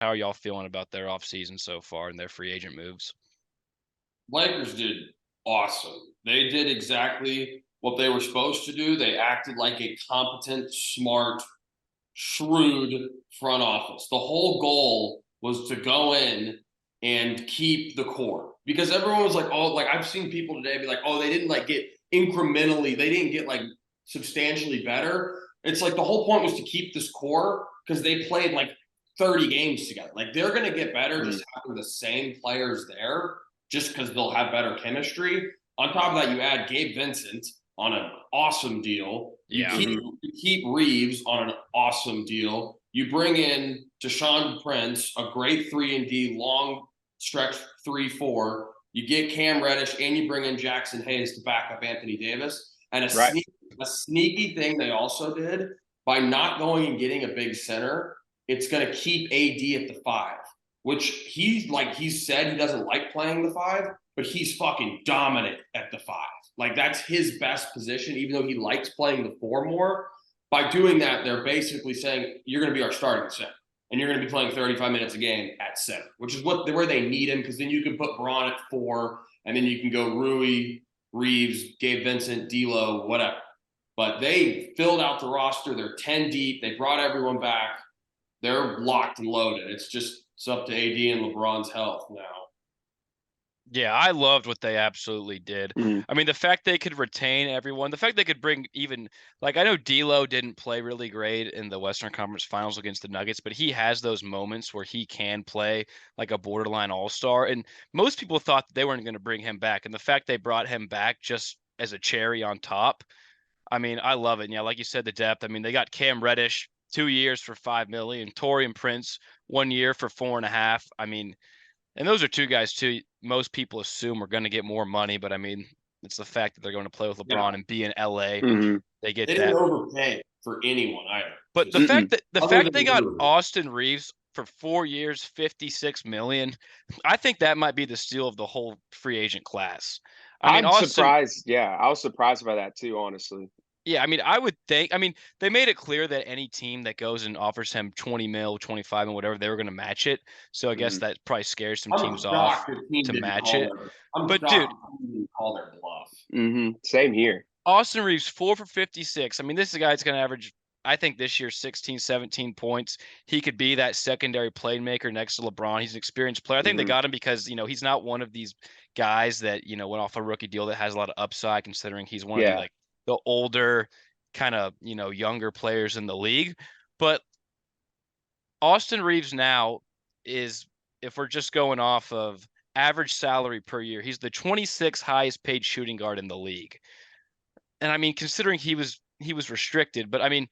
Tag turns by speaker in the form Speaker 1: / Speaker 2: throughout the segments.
Speaker 1: How are y'all feeling about their offseason so far and their free agent moves?
Speaker 2: Lakers did awesome. They did exactly what they were supposed to do. They acted like a competent, smart, shrewd front office. The whole goal was to go in and keep the core because everyone was like, oh, like I've seen people today be like, oh, they didn't like get incrementally, they didn't get like substantially better. It's like the whole point was to keep this core because they played like 30 games together. Like they're going to get better
Speaker 3: Mm.
Speaker 2: just having the same players there just because they'll have better chemistry. On top of that, you add Gabe Vincent on an awesome deal. You
Speaker 1: Yeah.
Speaker 2: keep
Speaker 3: Mhm.
Speaker 2: you keep Reeves on an awesome deal. You bring in Deshaun Prince, a great 3-and-D, long stretch 3-4. You get Cam Reddish, and you bring in Jackson Hayes to back up Anthony Davis. And
Speaker 3: Right.
Speaker 2: a sneaky thing they also did by not going and getting a big center, it's going to keep AD at the 5, which he's said he doesn't like playing the 5, but he's fucking dominant at the 5. Like that's his best position, even though he likes playing the 4 more. By doing that, they're basically saying you're going to be our starting center, and you're going to be playing 35 minutes a game at center, which is where they need him because then you can put Braun at 4, and then you can go Rui, Reeves, Gabe Vincent, D'Lo, whatever. But they filled out the roster. They're 10 deep. They brought everyone back. They're locked and loaded. It's up to AD and LeBron's health now.
Speaker 1: Yeah, I loved what they absolutely did.
Speaker 3: Mhm.
Speaker 1: I mean, the fact they could retain everyone, the fact they could bring even like I know D'Lo didn't play really great in the Western Conference Finals against the Nuggets, but he has those moments where he can play like a borderline all-star. And most people thought that they weren't going to bring him back. And the fact they brought him back just as a cherry on top, I mean, I love it. And yeah, like you said, the depth. I mean, they got Cam Reddish 2 years for 5 million, Torian Prince 1 year for 4.5. I mean, and those are two guys too. Most people assume are going to get more money, but I mean, it's the fact that they're going to play with
Speaker 2: Yeah,
Speaker 1: LeBron and be in LA.
Speaker 3: Mhm.
Speaker 1: They get
Speaker 2: they didn't
Speaker 1: that.
Speaker 2: overpay for anyone either.
Speaker 1: But the
Speaker 2: Just
Speaker 1: fact
Speaker 3: Mm-mm.
Speaker 1: that the
Speaker 2: other
Speaker 1: fact they
Speaker 2: than
Speaker 1: got
Speaker 2: Rui.
Speaker 1: Austin Reeves for 4 years, 56 million, I think that might be the steal of the whole free agent class. I mean,
Speaker 3: I'm
Speaker 1: Austin,
Speaker 3: surprised. Yeah, I was surprised by that too, honestly.
Speaker 1: yeah, I mean, I would think, I mean, they made it clear that any team that goes and offers him 20 mil, 25 and whatever, they were going to match it. So I guess
Speaker 3: Mhm.
Speaker 1: that probably scares some
Speaker 2: I'm
Speaker 1: teams off
Speaker 2: shocked the team
Speaker 1: to
Speaker 2: didn't
Speaker 1: match
Speaker 2: call
Speaker 1: it.
Speaker 2: their. I'm
Speaker 1: But dude,
Speaker 2: shocked the team didn't call their bluff.
Speaker 3: Mhm. Same here.
Speaker 1: Austin Reeves, 4 for 56. I mean, this is a guy that's going to average, I think this year, 16, 17 points. He could be that secondary playmaker next to LeBron. He's an experienced player. I think they
Speaker 3: Mhm.
Speaker 1: got him because, he's not one of these guys that, went off a rookie deal that has a lot of upside, considering he's one of the,
Speaker 3: Yeah.
Speaker 1: like, the older, kind of, younger players in the league. But Austin Reeves now is, if we're just going off of average salary per year, he's the 26th highest paid shooting guard in the league. And I mean, considering he was restricted, but I mean,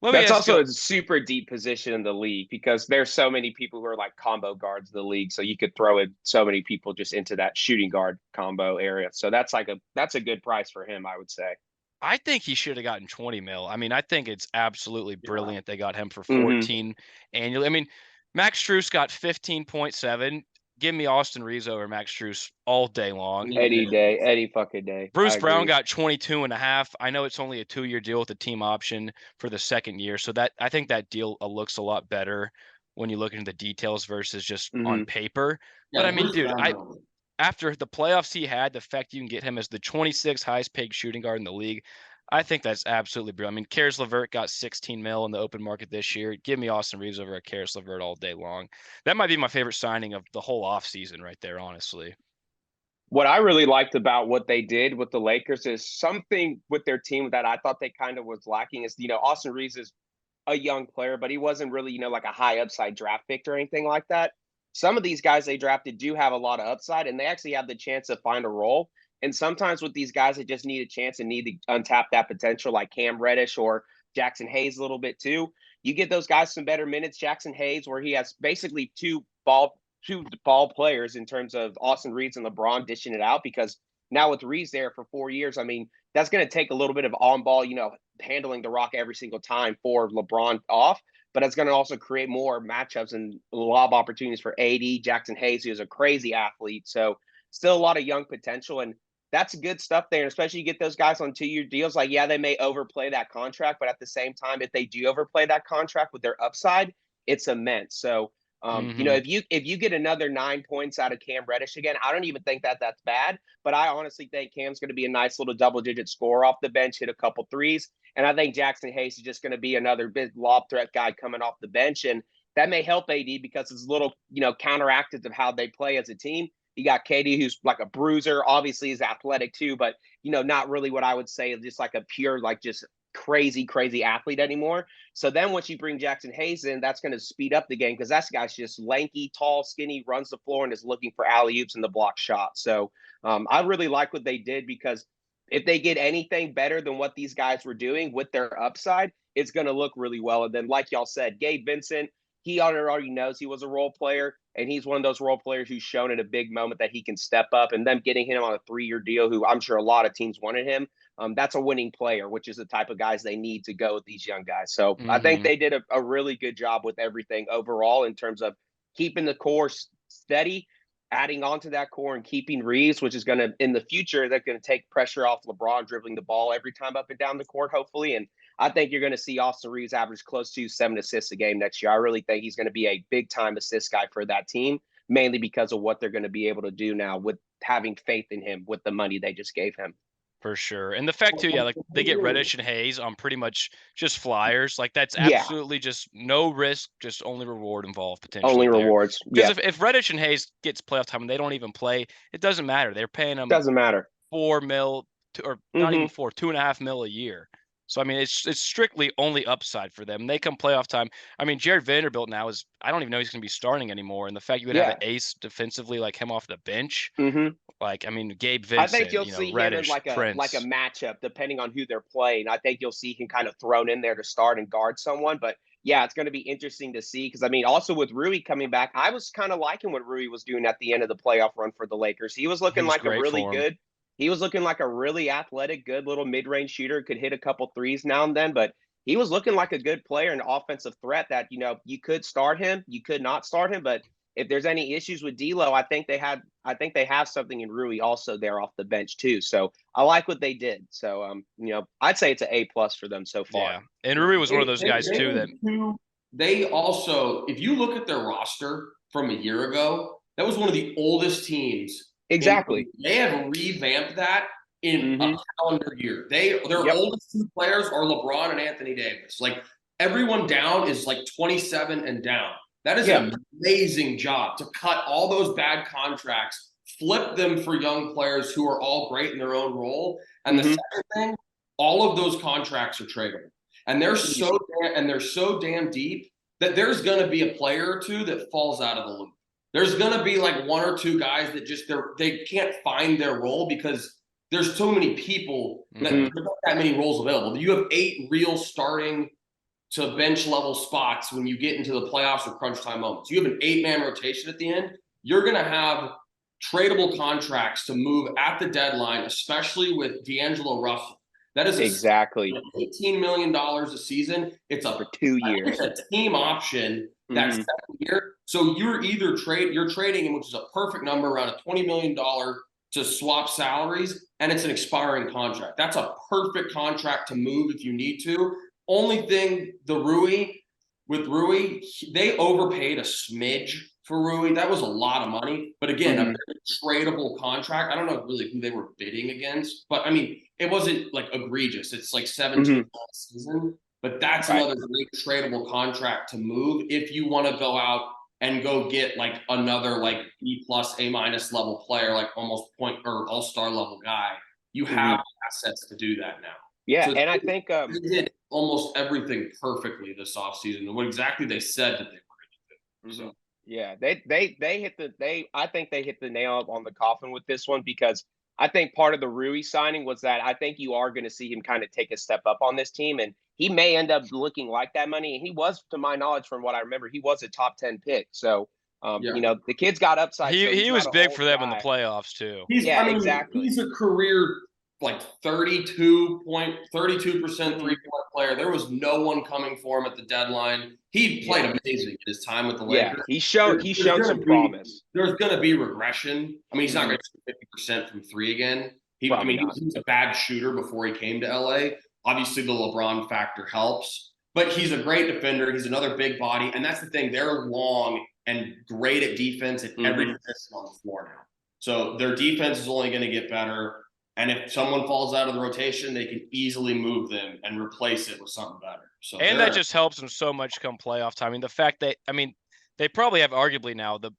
Speaker 1: let me
Speaker 3: That's
Speaker 1: ask
Speaker 3: also
Speaker 1: you.
Speaker 3: a super deep position in the league because there's so many people who are like combo guards in the league. So you could throw in so many people just into that shooting guard combo area. So that's a good price for him, I would say.
Speaker 1: I think he should have gotten 20 mil. I mean, I think it's absolutely
Speaker 2: Yeah.
Speaker 1: brilliant they got him for
Speaker 3: Mhm.
Speaker 1: 14 annually. I mean, Max Strus got 15.7. Give me Austin Reeves over Max Strus all day long.
Speaker 2: Any
Speaker 3: Any
Speaker 2: day.
Speaker 3: day, any fucking day. I
Speaker 1: Bruce Brown
Speaker 3: agree.
Speaker 1: got 22 and a half. I know it's only a 2-year deal with a team option for the second year. So that I think that deal looks a lot better when you look into the details versus just on
Speaker 3: Mhm.
Speaker 1: paper. But I
Speaker 2: Yeah,
Speaker 1: mean,
Speaker 2: Bruce
Speaker 1: dude,
Speaker 2: Brown.
Speaker 1: after the playoffs he had, the fact you can get him as the 26th highest paid shooting guard in the league, I think that's absolutely brilliant. I mean, Karis LeVert got 16 mil in the open market this year. Give me Austin Reeves over a Karis LeVert all day long. That might be my favorite signing of the whole offseason right there, honestly.
Speaker 3: What I really liked about what they did with the Lakers is something with their team that I thought they kind of was lacking is, Austin Reeves is a young player, but he wasn't really, like a high upside draft pick or anything like that. Some of these guys they drafted do have a lot of upside and they actually have the chance to find a role. And sometimes with these guys that just need a chance and need to untap that potential, like Cam Reddish or Jackson Hayes a little bit too. You get those guys some better minutes. Jackson Hayes, where he has basically two ball players in terms of Austin Reeves and LeBron dishing it out because now with Reeves there for 4 years, I mean, that's going to take a little bit of on ball, handling the rock every single time for LeBron off, but it's going to also create more matchups and lob opportunities for AD, Jackson Hayes, who's a crazy athlete. So still a lot of young potential. And that's good stuff there. And especially you get those guys on 2-year deals. Like, yeah, they may overplay that contract, but at the same time, if they do overplay that contract with their upside, it's immense. So You know, if you get another 9 points out of Cam Reddish again, I don't even think that's bad. But I honestly think Cam's going to be a nice little double-digit scorer off the bench, hit a couple threes, and I think Jackson Hayes is just going to be another big lob threat guy coming off the bench, and that may help AD because it's a little, counteractive of how they play as a team. You got KD, who's like a bruiser. Obviously, he's athletic too, but not really what I would say is just like a pure, like just crazy athlete anymore. So then once you bring Jackson Hayes in, that's going to speed up the game because that guy's just lanky, tall, skinny, runs the floor, and is looking for alley-oops and the block shot. So I really like what they did because if they get anything better than what these guys were doing with their upside, it's going to look really well. And then, like y'all said, Gabe Vincent, he already knows he was a role player, and he's one of those role players who's shown in a big moment that he can step up. And them getting him on a 3-year deal, who I'm sure a lot of teams wanted him, that's a winning player, which is the type of guys they need to go with these young guys. So I think they did a really good job with everything overall in terms of keeping the core steady, adding on to that core, and keeping Reeves, which is going to, in the future, they're going to take pressure off LeBron dribbling the ball every time up and down the court, hopefully. And I think you're going to see Austin Reeves average close to 7 assists a game next year. I really think he's going to be a big-time assist guy for that team, mainly because of what they're going to be able to do now with having faith in him with the money they just gave him.
Speaker 1: For sure. And the fact too, like they get Reddish and Hayes on pretty much just flyers. Like that's absolutely just no risk, just only reward involved potentially.
Speaker 3: Only rewards.
Speaker 1: Because if Reddish and Hayes gets playoff time and they don't even play, it doesn't matter. They're paying them
Speaker 3: doesn't matter.
Speaker 1: $4 million or not even $2.5 million a year. So I mean it's strictly only upside for them. They come playoff time. I mean, Jared Vanderbilt now is I don't even know he's gonna be starting anymore. And the fact you would have an ace defensively like him off the bench. Like, I mean, Gabe Vincent,
Speaker 3: I think you'll see
Speaker 1: Reddish,
Speaker 3: him in like a matchup, depending on who they're playing. I think you'll see him kind of thrown in there to start and guard someone. But yeah, it's going to be interesting to see because, I mean, also with Rui coming back, I was kind of liking what Rui was doing at the end of the playoff run for the Lakers. He was looking like he was looking like a really athletic, good little mid-range shooter, could hit a couple threes now and then, but he was looking like a good player, an offensive threat that, you could start him, you could not start him, but if there's any issues with D'Lo, I think they have something in Rui also there off the bench too. So I like what they did. So I'd say it's an A+ for them so far.
Speaker 1: Yeah, and Rui was one of those guys too that
Speaker 2: they also, if you look at their roster from a year ago, that was one of the oldest teams.
Speaker 3: Exactly.
Speaker 2: They have revamped that in a calendar year. Their oldest 2 players are LeBron and Anthony Davis. Like everyone down is like 27 and down. That is an amazing job to cut all those bad contracts, flip them for young players who are all great in their own role. And the second thing, all of those contracts are tradable. And they're so damn deep that there's going to be a player or two that falls out of the loop. There's going to be like 1 or 2 guys that just they can't find their role because there's so many people that there's not that many roles available. You have 8 real starting to bench level spots when you get into the playoffs or crunch time moments. You have an 8-man rotation at the end. You're going to have tradable contracts to move at the deadline, especially with D'Angelo Russell. That is
Speaker 3: exactly
Speaker 2: $18 million a season. It's up
Speaker 3: for 2 years.
Speaker 2: It's a team option that second year. So you're trading him, which is a perfect number, around a $20 million to swap salaries, and it's an expiring contract. That's a perfect contract to move if you need to. Only thing, with Rui, they overpaid a smidge for Rui. That was a lot of money. But again, a very tradable contract. I don't know really who they were bidding against, but I mean, it wasn't like egregious. It's like 17 a season, but that's another great tradable contract to move if you want to go out and go get like another like B+, A- level player, like almost point or all-star level guy. You have assets to do that now.
Speaker 3: Yeah,
Speaker 2: so
Speaker 3: and I think
Speaker 2: they did almost everything perfectly this offseason. What exactly they said that they were going to do. So
Speaker 3: yeah, I think they hit the nail on the coffin with this one because I think part of the Rui signing was that I think you are going to see him kind of take a step up on this team, and he may end up looking like that money. And he was, to my knowledge, from what I remember, he was a top 10 pick. So the kid's got upside.
Speaker 1: He was big for them in the playoffs too.
Speaker 3: Exactly.
Speaker 2: He's a career like 32% 3-point player. There was no one coming for him at the deadline. He played amazing in his time with the Lakers.
Speaker 3: He's shown some promise.
Speaker 2: There's going to be regression. I mean, he's not going to shoot 50% from 3 again. He was a bad shooter before he came to LA. Obviously, the LeBron factor helps, but he's a great defender. He's another big body, and that's the thing. They're long and great at defense at every position on the floor now. So their defense is only going to get better. And if someone falls out of the rotation, they can easily move them and replace it with something better. So
Speaker 1: and that just helps them so much come playoff time. I mean, the fact that they probably have arguably now the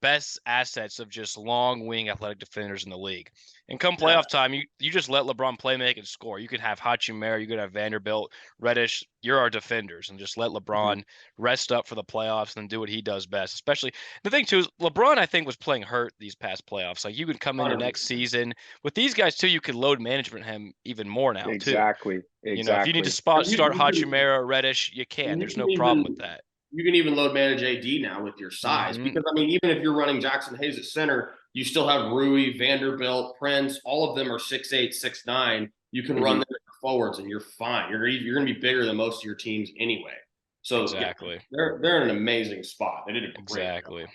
Speaker 1: best assets of just long wing athletic defenders in the league. And come playoff time, you just let LeBron play, make, and score. You could have Hachimura, you could have Vanderbilt, Reddish. You're our defenders, and just let LeBron rest up for the playoffs and do what he does best. Especially the thing too is LeBron, I think, was playing hurt these past playoffs. Like you could come into next season with these guys too. You could load management him even more now
Speaker 3: Exactly.
Speaker 1: too. You know, if you need to start Hachimura or Reddish, you can. There's no problem with that.
Speaker 2: You can even load manage AD now with your size because, I mean, even if you're running Jackson Hayes at center, you still have Rui, Vanderbilt, Prince. All of them are 6'8", 6'9". You can run them forwards and you're fine. You're going to be bigger than most of your teams anyway. So
Speaker 1: exactly,
Speaker 2: they're in an amazing spot. They did a great
Speaker 1: exactly.
Speaker 2: job.